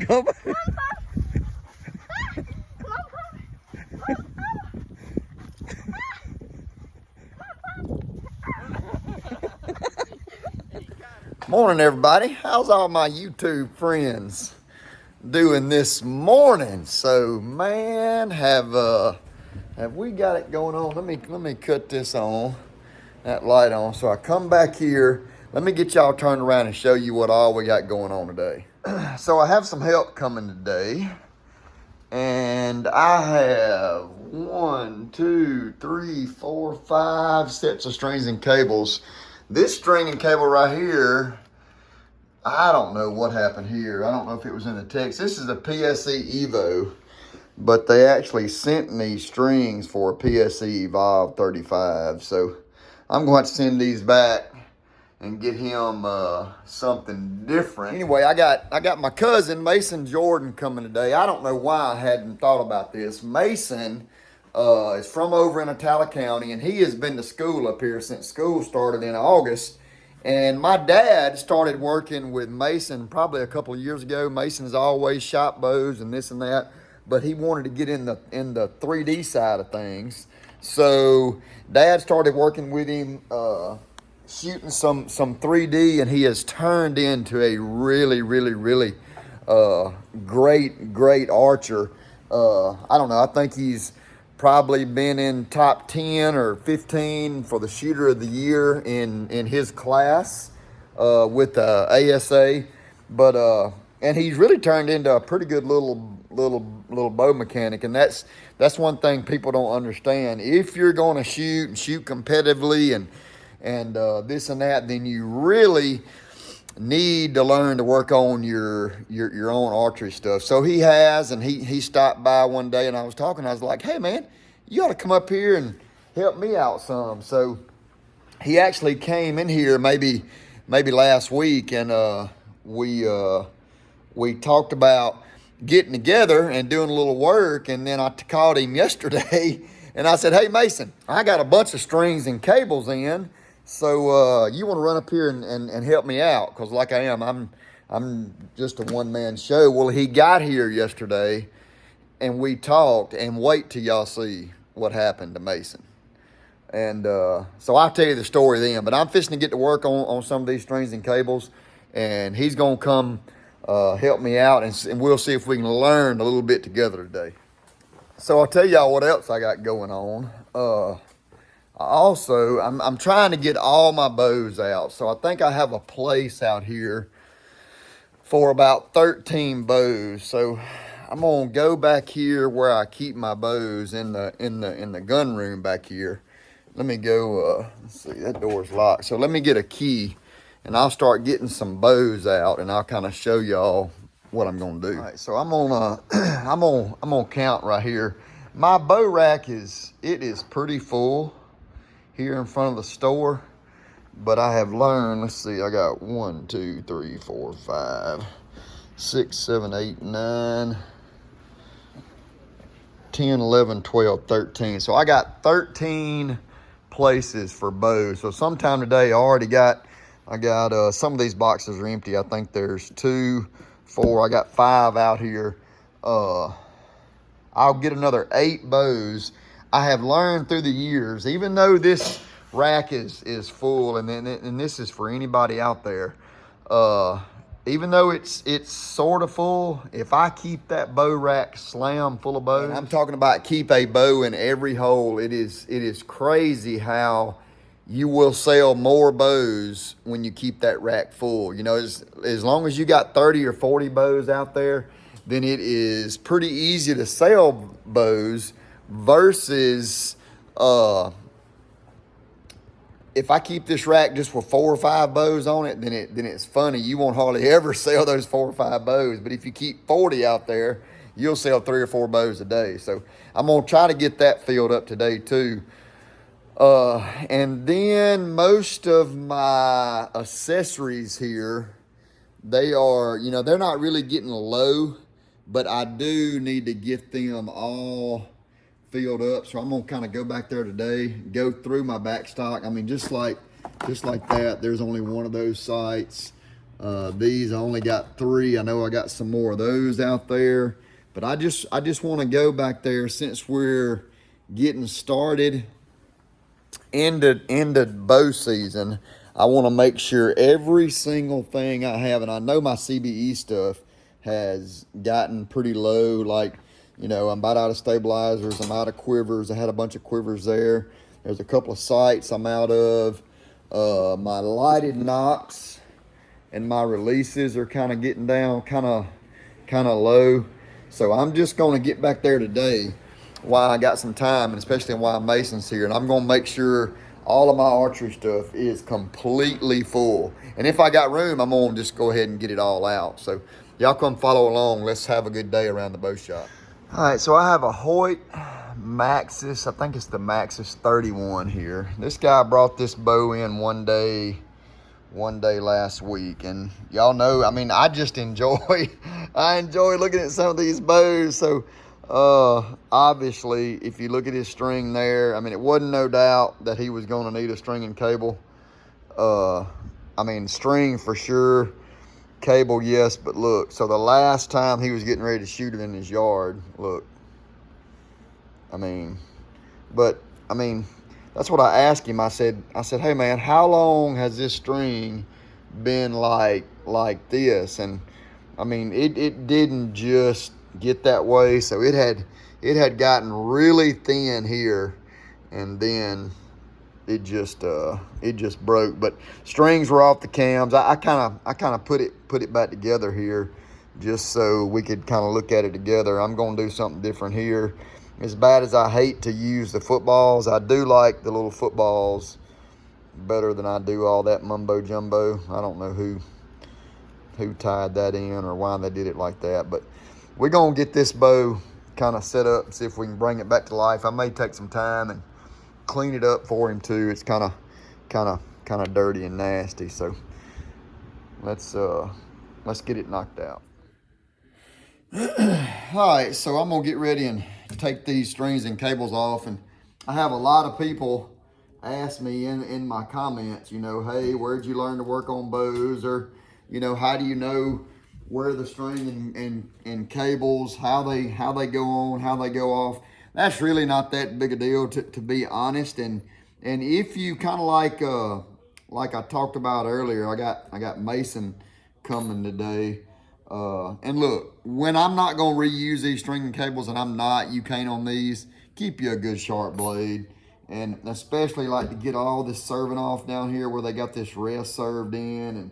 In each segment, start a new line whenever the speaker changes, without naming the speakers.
Come back. Morning, everybody. How's all my YouTube friends doing this morning? So, man, have we got it going on? Let me cut this on, that light on. So I come back here. Let me get y'all turned around and show you what all we got going on today. So I have some help coming today, and I have 1, 2, 3, 4, 5 sets of strings and cables. This string and cable right here, I don't know what happened here. I don't know if it was in the text. This is a PSE Evo, but they actually sent me strings for a PSE Evolve 35. So I'm going to send these back and get him something different. Anyway, I got my cousin Mason Jordan coming today. I don't know why I hadn't thought about this. Mason is from over in Itala County, and he has been to school up here since school started in August. And my dad started working with Mason probably a couple of years ago. Mason's always shot bows and this and that, but he wanted to get in the 3D side of things. So Dad started working with him, shooting some 3D, and he has turned into a really great archer. I don't know. I think he's probably been in top 10 or 15 for the shooter of the year in his class with ASA. But and he's really turned into a pretty good little bow mechanic, and that's one thing people don't understand. If you're going to shoot competitively and this and that, then you really need to learn to work on your own archery stuff. So he has, and he stopped by one day, and I was like, hey man, you ought to come up here and help me out some. So he actually came in here maybe last week, and we talked about getting together and doing a little work. And then I called him yesterday and I said, hey Mason, I got a bunch of strings and cables in, so you want to run up here and help me out? Because like I am, I'm just a one-man show. Well, he got here yesterday and we talked, and wait till y'all see what happened to Mason. And so I'll tell you the story then, but I'm fixing to get to work on some of these strings and cables, and he's going to come help me out, and we'll see if we can learn a little bit together today. So I'll tell y'all what else I got going on. Also, I'm trying to get all my bows out. So I think I have a place out here for about 13 bows. So I'm gonna go back here where I keep my bows in the gun room back here. Let me go. Let's see, that door's locked. So let me get a key, and I'll start getting some bows out, and I'll kind of show y'all what I'm gonna do. All right, so I'm gonna count right here. My bow rack is pretty full here in front of the store, but I have learned. Let's see, I got 1, 2, 3, 4, 5, 6, 7, 8, 9, 10, 11, 12, 13. So I got 13 places for bows. So sometime today I got some of these boxes are empty. I think there's 2, 4, I got 5 out here. I'll get another 8 bows. I have learned through the years, even though this rack is full, and this is for anybody out there, even though it's sort of full, if I keep that bow rack slam full of bows, and I'm talking about keep a bow in every hole, it is crazy how you will sell more bows when you keep that rack full. You know, as long as you got 30 or 40 bows out there, then it is pretty easy to sell bows versus if I keep this rack just with 4 or 5 bows on it, then it's funny. You won't hardly ever sell those 4 or 5 bows. But if you keep 40 out there, you'll sell 3 or 4 bows a day. So I'm gonna try to get that filled up today too. And then most of my accessories here, they are, they're not really getting low, but I do need to get them all filled up. So I'm gonna kind of go back there today, go through my back stock. I mean, just like that, there's only one of those sights. These I only got 3. I know I got some more of those out there, but I just want to go back there since we're getting started into bow season. I want to make sure every single thing I have, and I know my CBE stuff has gotten pretty low. Like, you know, I'm about out of stabilizers, I'm out of quivers. I had a bunch of quivers there. There's a couple of sights I'm out of. My lighted knocks and my releases are kind of getting down, kind of low. So I'm just going to get back there today while I got some time, and especially while Mason's here, and I'm going to make sure all of my archery stuff is completely full. And if I got room, I'm going to just go ahead and get it all out. So y'all come follow along. Let's have a good day around the bow shop. All right, so I have a Hoyt Maxis. I think it's the Maxis 31 here. This guy brought this bow in one day last week, and y'all know, I mean, I just enjoy I enjoy looking at some of these bows. So obviously, if you look at his string there, I mean, it wasn't no doubt that he was going to need a string and cable. I mean, string for sure, cable, yes, but look, so the last time he was getting ready to shoot it in his yard, look, I mean, that's what I asked him. I said, hey man, how long has this string been like this? And I mean, it didn't just get that way. So it had gotten really thin here, and then it just broke. But strings were off the cams. I kind of put it back together here just so we could kind of look at it together. I'm going to do something different here. As bad as I hate to use the footballs, I do like the little footballs better than I do all that mumbo jumbo. I don't know who tied that in or why they did it like that, but we're going to get this bow kind of set up and see if we can bring it back to life. I may take some time and clean it up for him too. It's kind of dirty and nasty, so let's get it knocked out. All right, so I'm gonna get ready and take these strings and cables off, and I have a lot of people ask me in my comments, you know, hey, where'd you learn to work on bows, or, you know, how do you know where the string and cables, how they go on, how they go off? That's really not that big a deal, to be honest. And if you kind of like I talked about earlier, I got Mason coming today. And look, when I'm not going to reuse these string and cables, and I'm not, you can't on these, keep you a good sharp blade. And especially like to get all this serving off down here where they got this rest served in, and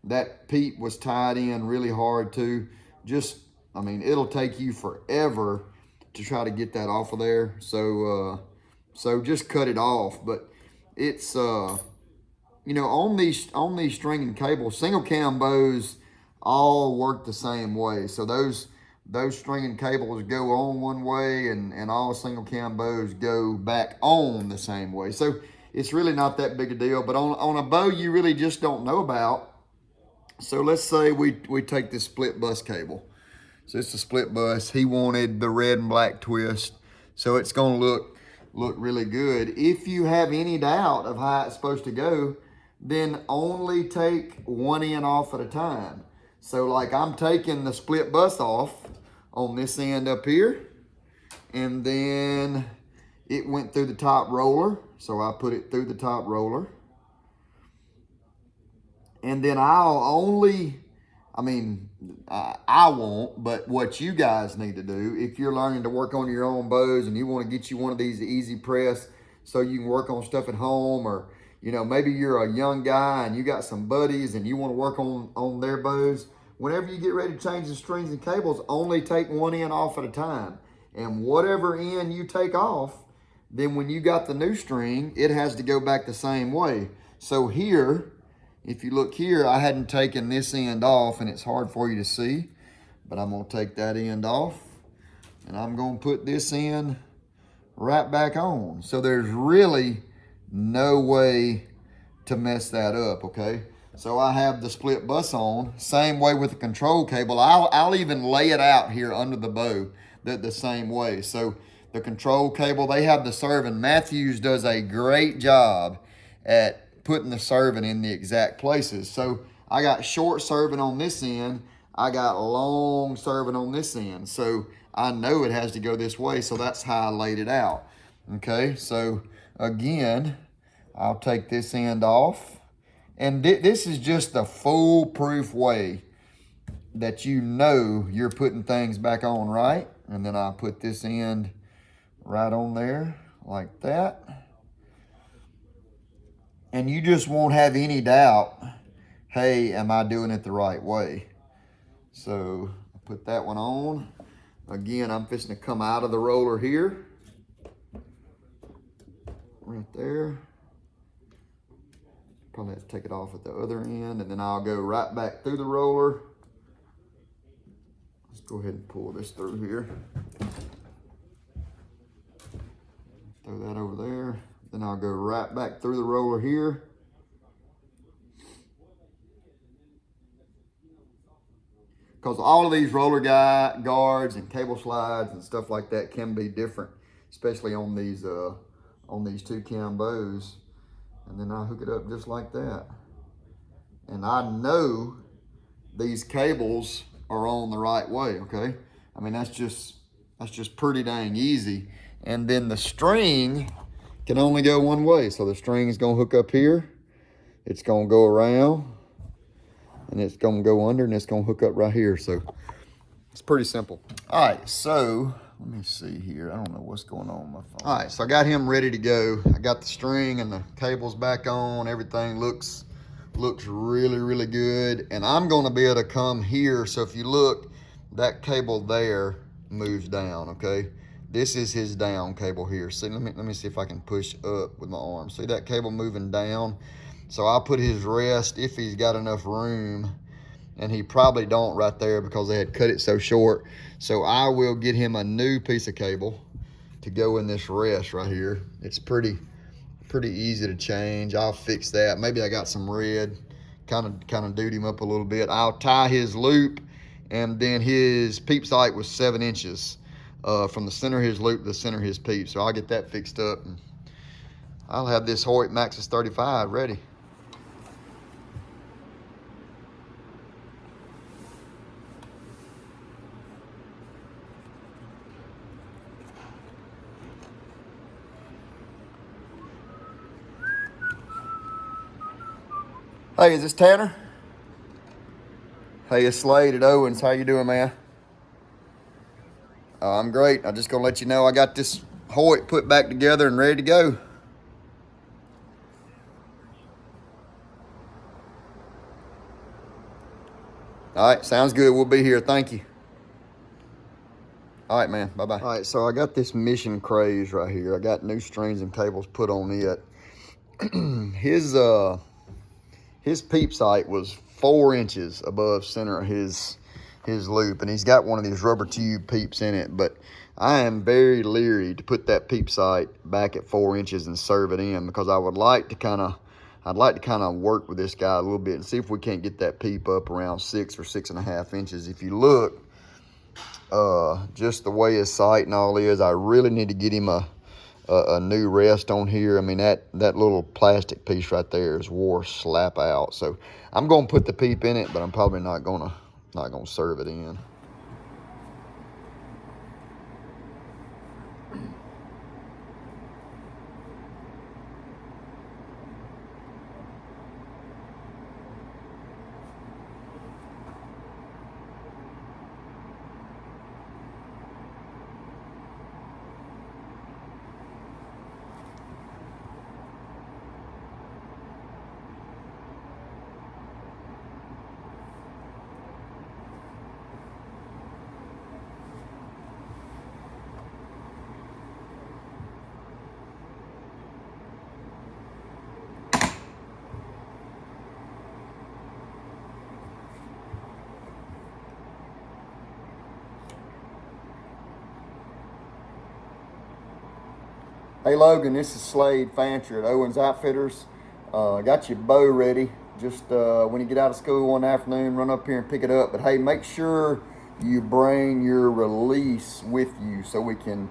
that peep was tied in really hard too. Just, I mean, it'll take you forever to try to get that off of there. So just cut it off. But it's, you know, on these string and cables, single cam bows all work the same way. So those string and cables go on one way, and all single cam bows go back on the same way. So it's really not that big a deal. But on a bow you really just don't know about. So let's say we take this split bus cable. So it's a split bus. He wanted the red and black twist. So it's gonna look really good. If you have any doubt of how it's supposed to go, then only take one end off at a time. So like I'm taking the split bus off on this end up here, and then it went through the top roller. So I put it through the top roller. And then I'll only, I mean, I won't, but what you guys need to do, if you're learning to work on your own bows and you want to get you one of these easy press so you can work on stuff at home, or, you know, maybe you're a young guy and you got some buddies and you want to work on their bows, whenever you get ready to change the strings and cables, only take one end off at a time. And whatever end you take off, then when you got the new string, it has to go back the same way. So here, if you look here, I hadn't taken this end off, and it's hard for you to see, but I'm gonna take that end off, and I'm gonna put this end right back on. So there's really no way to mess that up, okay? So I have the split bus on, same way with the control cable. I'll even lay it out here under the bow the same way. So the control cable, they have the serving. Matthews does a great job at putting the serving in the exact places. So I got short serving on this end. I got long serving on this end. So I know it has to go this way. So that's how I laid it out. Okay, so again, I'll take this end off. And this is just a foolproof way that you know you're putting things back on right. And then I'll put this end right on there like that. And you just won't have any doubt, hey, am I doing it the right way? So I put that one on. Again, I'm fixing to come out of the roller here. Right there. Probably have to take it off at the other end, and then I'll go right back through the roller. Let's go ahead and pull this through here. Throw that over there. Then I'll go right back through the roller here. Because all of these roller guards and cable slides and stuff like that can be different, especially on these 2-cam bows. And then I hook it up just like that. And I know these cables are on the right way, okay? I mean, that's just pretty dang easy. And then the string can only go one way. So the string is gonna hook up here. It's gonna go around, and it's gonna go under, and it's gonna hook up right here. So it's pretty simple. All right, so let me see here. I don't know what's going on with my phone. All right, so I got him ready to go. I got the string and the cables back on. Everything looks really, really good. And I'm gonna be able to come here. So if you look, that cable there moves down, okay? This is his down cable here. See, let me see if I can push up with my arm. See that cable moving down? So I'll put his rest if he's got enough room. And he probably don't right there because they had cut it so short. So I will get him a new piece of cable to go in this rest right here. It's pretty easy to change. I'll fix that. Maybe I got some red, kind of dude him up a little bit. I'll tie his loop, and then his peep sight was 7 inches from the center of his loop to the center of his peep. So I'll get that fixed up, and I'll have this Hoyt Maxis 35 ready. Hey, is this Tanner? Hey, it's Slade at Owens. How you doing, man? I'm great. I'm just gonna let you know I got this Hoyt put back together and ready to go. All right, sounds good. We'll be here. Thank you. All right, man. Bye-bye. All right, so I got this Mission Craze right here. I got new strings and cables put on it. His peep sight was 4 inches above center of his loop, and he's got one of these rubber tube peeps in it, but I am very leery to put that peep sight back at 4 inches and serve it in, because I'd like to kind of work with this guy a little bit and see if we can't get that peep up around 6 or 6.5 inches. If you look, just the way his sight and all is, I really need to get him a new rest on here. I mean, that little plastic piece right there is wore slap out. So I'm gonna put the peep in it, but I'm probably not gonna serve it in. Hey Logan, this is Slade Fancher at Owens Outfitters. Got your bow ready. Just when you get out of school one afternoon, run up here and pick it up. But hey, make sure you bring your release with you so we can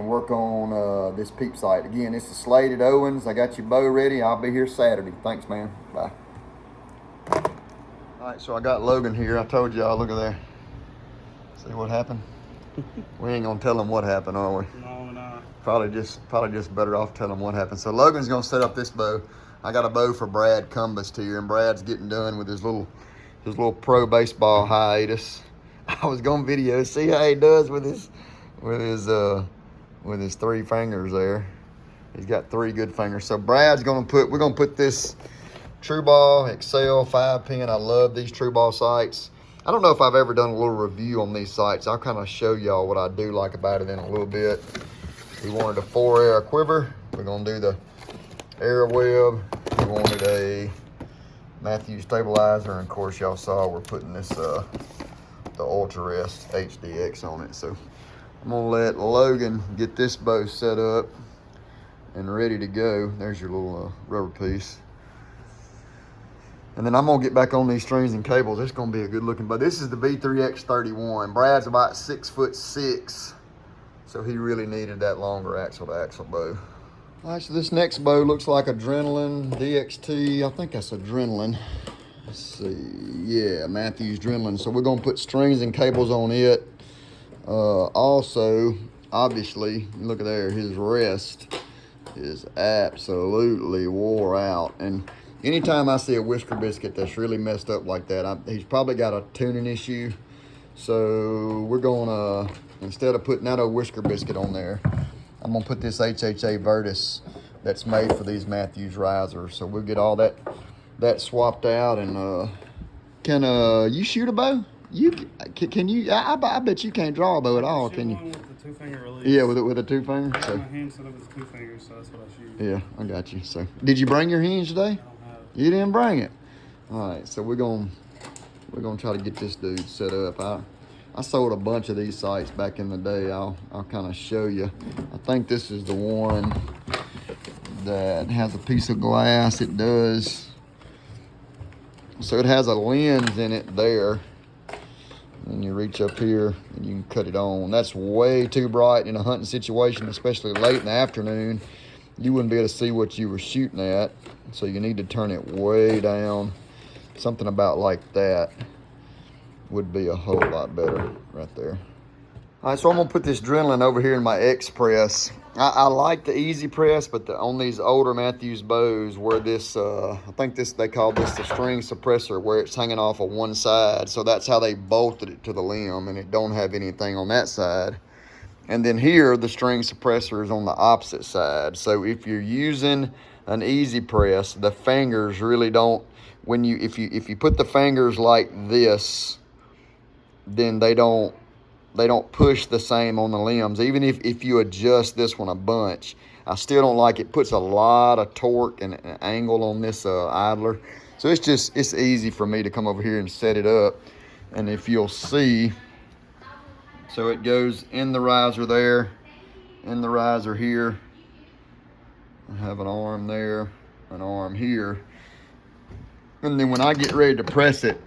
work on this peep sight. Again, this is Slade at Owens. I got your bow ready. I'll be here Saturday. Thanks, man. Bye. All right, so I got Logan here. I told y'all, look at there. See what happened? We ain't gonna tell him what happened, are we?
No, we're not.
Probably just better off telling him what happened. So Logan's gonna set up this bow. I got a bow for Brad Cumbest here, and Brad's getting done with his little pro baseball hiatus. I was gonna see how he does with his 3 fingers there. He's got 3 good fingers. So we're gonna put this True Ball Excel 5-pin. I love these True Ball sights. I don't know if I've ever done a little review on these sights. I'll kind of show y'all what I do like about it in a little bit. We wanted a 4-arrow quiver. We're gonna do the arrow web. We wanted a Matthews stabilizer, and of course y'all saw we're putting this the Ultra Rest HDX on it. So I'm gonna let Logan get this bow set up and ready to go. There's your little rubber piece. And then I'm gonna get back on these strings and cables. It's gonna be a good looking bow. This is the V3X31. Brad's about 6'6", so he really needed that longer axle to axle bow. All right, so this next bow looks like Adrenaline DXT. I think that's Adrenaline. Let's see, yeah, Matthews Adrenaline. So we're gonna put strings and cables on it. Also, obviously, look at there, his rest is absolutely wore out. And anytime I see a whisker biscuit that's really messed up like that, he's probably got a tuning issue. So we're gonna, instead of putting that old whisker biscuit on there, I'm gonna put this HHA Virtus that's made for these Matthews risers. So we'll get all that swapped out. And can you shoot a bow? Can you? I bet you can't draw a bow at all, can you?
With the 2-finger release.
Yeah, with a 2-finger. So.
My hand set up as 2 fingers, so that's what I shoot.
Yeah, I got you. So, did you bring your hinge today?
I don't have it.
You didn't bring it. All right, so we're gonna try to get this dude set up. I sold a bunch of these sights back in the day. I'll kind of show you. I think this is the one that has a piece of glass. It does. So it has a lens in it there. And you reach up here and you can cut it on. That's way too bright in a hunting situation, especially late in the afternoon. You wouldn't be able to see what you were shooting at. So you need to turn it way down. Something about like that would be a whole lot better right there. All right, so I'm gonna put this Adrenaline over here in my X press. I like the easy press, but on these older Matthews bows where this, I think they call this the string suppressor, where it's hanging off of one side. So that's how they bolted it to the limb, and it don't have anything on that side. And then here, the string suppressor is on the opposite side. So if you're using an easy press, the fingers really don't, if you put the fingers like this, then they don't push the same on the limbs. Even if you adjust this one a bunch, I still don't like it. Puts a lot of torque and angle on this idler. So it's easy for me to come over here and set it up. And if you'll see, so it goes in the riser there, in the riser here. I have an arm there, an arm here. And then when I get ready to press it,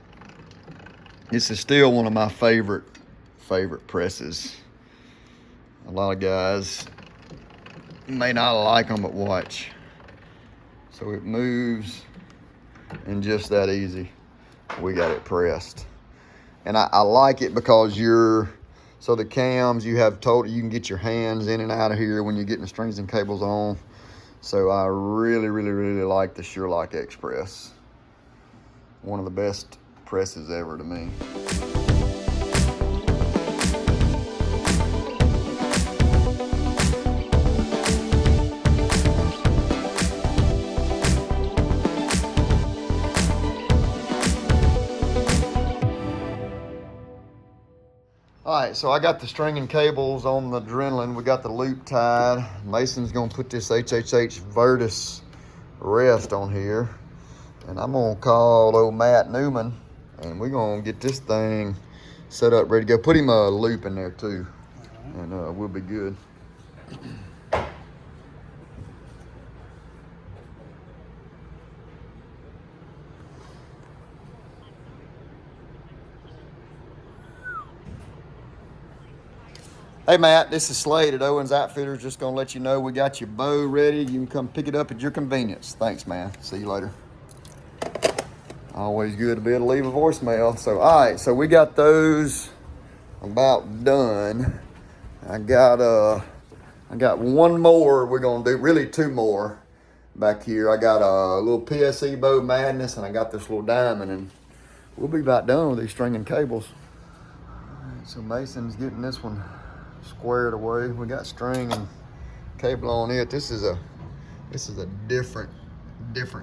this is still one of my favorite presses. A lot of guys may not like them, but watch. So it moves, and just that easy, we got it pressed. And I like it because so the cams, you can get your hands in and out of here when you're getting the strings and cables on. So I really, really, really like the Sure-Lock Express. One of the best presses ever to me. All right, so I got the string and cables on the Adrenaline. We got the loop tied. Mason's gonna put this HHH Virtus rest on here. And I'm gonna call old Matt Newman, and we're gonna get this thing set up, ready to go. Put him a loop in there too, and we'll be good. Hey Matt, this is Slade at Owens Outfitters. Just gonna let you know we got your bow ready. You can come pick it up at your convenience. Thanks, man. See you later. Always good to be able to leave a voicemail. So, all right, so we got those about done. I got one more we're gonna do, really two more back here. I got a little PSE bow madness, and I got this little diamond, and we'll be about done with these stringing cables. All right, so Mason's getting this one squared away. We got string and cable on it. This is a different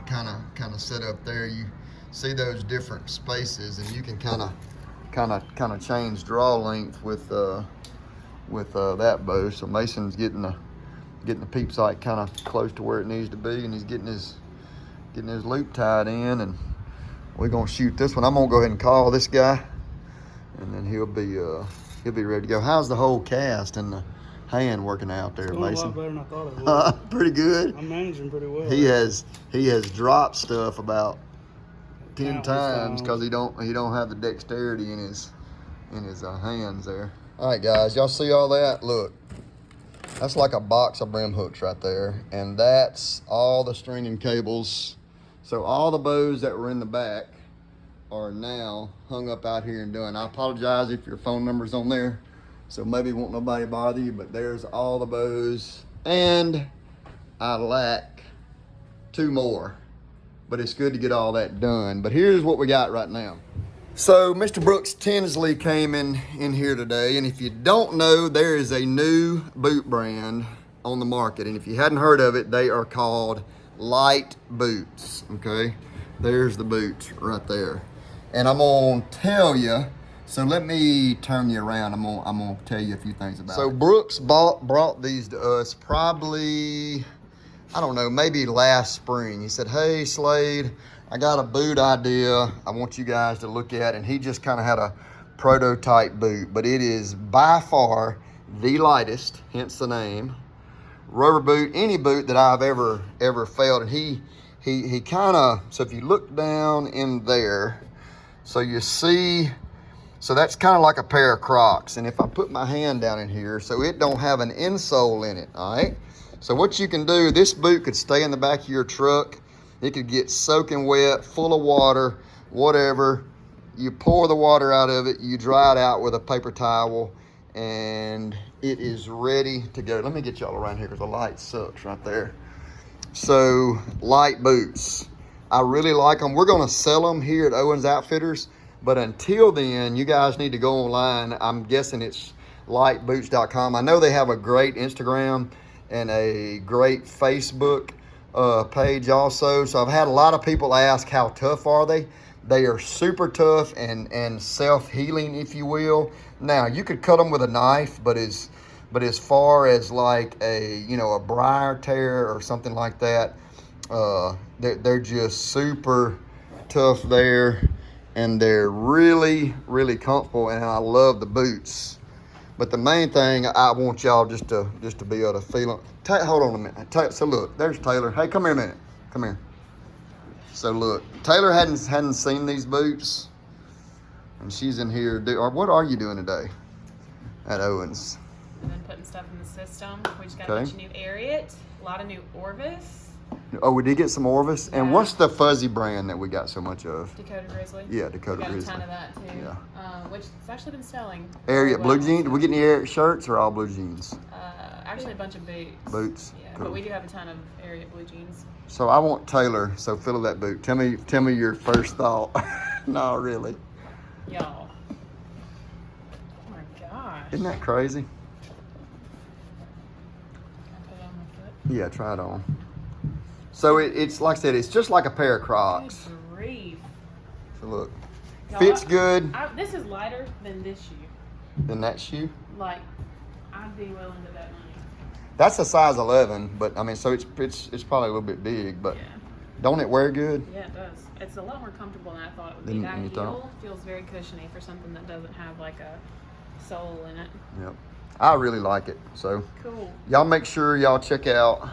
kind of setup there. You see those different spaces, and you can kind of change draw length with that bow. So Mason's getting the peep sight kind of close to where it needs to be, and he's getting his loop tied in, and we're gonna shoot this one. I'm gonna go ahead and call this guy, and then he'll be ready to go. How's the whole cast and the hand working out there,
It's
Mason?
going a lot better than I thought it would.
Pretty good.
I'm managing pretty well.
He has dropped stuff about 10
Countless
times because he don't have the dexterity in his hands there. All right, guys, y'all see all that? Look, that's like a box of brim hooks right there, and that's all the stringing cables. So all the bows that were in the back are now hung up out here and done. I apologize if your phone number's on there, so maybe won't nobody bother you, but there's all the bows, and I lack two more, but it's good to get all that done. But here's what we got right now. So Mr. Brooks Tinsley came in here today, and if you don't know, there is a new boot brand on the market, and if you hadn't heard of it, they are called Lite boots. Okay, there's the boots right there, and I'm gonna tell you. So let me turn you around. I'm gonna tell you a few things about it. So Brooks brought these to us probably, I don't know, maybe last spring. He said, "Hey Slade, I got a boot idea I want you guys to look at," and he just kind of had a prototype boot, but it is by far the lightest, hence the name, rubber boot, any boot that I've ever felt. And he kind of, so if you look down in there, so you see, so that's kind of like a pair of Crocs. And if I put my hand down in here, so it don't have an insole in it, all right? So what you can do, this boot could stay in the back of your truck. It could get soaking wet, full of water, whatever. You pour the water out of it, you dry it out with a paper towel, and it is ready to go. Let me get y'all around here because the light sucks right there. So, Lite boots. I really like them. We're gonna sell them here at Owens Outfitters, but until then, you guys need to go online. I'm guessing it's liteboots.com. I know they have a great Instagram and a great Facebook page also. So I've had a lot of people ask, how tough are they? They are super tough and self-healing, if you will. Now, you could cut them with a knife, but as far as like a briar tear or something like that, they're just super tough there, and they're really, really comfortable, and I love the boots. But the main thing I want y'all just to be able to feel them. Hold on a minute. So look, there's Taylor. Hey, come here a minute. Come here. So look, Taylor hadn't seen these boots, and she's in here. What are you doing today at Owens?
I've been putting stuff in the system. We just got a bunch of new Ariat, a lot of new Orvis.
Oh, we did get some Orvis.
Yeah.
And what's the fuzzy brand that we got so much of?
Dakota Grizzly.
Yeah, Dakota
we got
Grizzly.
a ton of that too.
Yeah.
Which it's actually been selling.
Ariat
well.
blue jeans. Did we get any Ariat shirts or all blue jeans?
Actually a bunch of boots.
Boots.
Yeah,
Cool.
but we do have a ton of Ariat blue jeans.
So I want Taylor. So fill that boot. Tell me your first thought. No, really.
Y'all. Oh my gosh.
Isn't that crazy?
Can I put it on my foot?
Yeah, try it on. So it's like I said, it's just like a pair of Crocs.
Good grief.
So look,
Y'all,
fits good.
This is lighter than this shoe.
Than that shoe.
Like, I'd be willing to bet money.
That's a size 11, but I mean, so it's probably a little bit big, but
Yeah.
don't it wear good?
Yeah, it does. It's a lot more comfortable than I thought it would
Than
be. That
you thought?
heel feels very cushiony for something that doesn't have like a sole in it.
Yep. I really like it. So
Cool.
y'all make sure y'all check out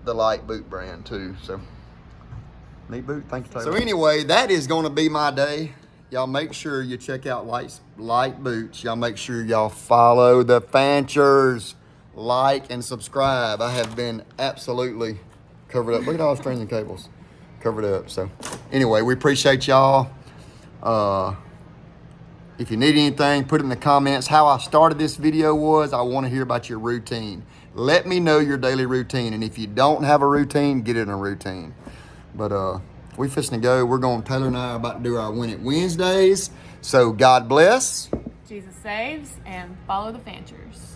the Lite boot brand too. So neat boot. Thank you, Taylor. So anyway, that is going to be my day. Y'all make sure you check out Lite boots. Y'all make sure y'all follow the Fanchers, like and subscribe. I have been absolutely covered up. Look at all the strings and cables covered up. So anyway, we appreciate y'all. If you need anything, put it in the comments. How I started this video was I want to hear about your routine. Let me know your daily routine. And if you don't have a routine, get in a routine. But we fixing to go. Taylor and I are about to do our Win It Wednesdays. So God bless.
Jesus saves, and follow the Fanchers.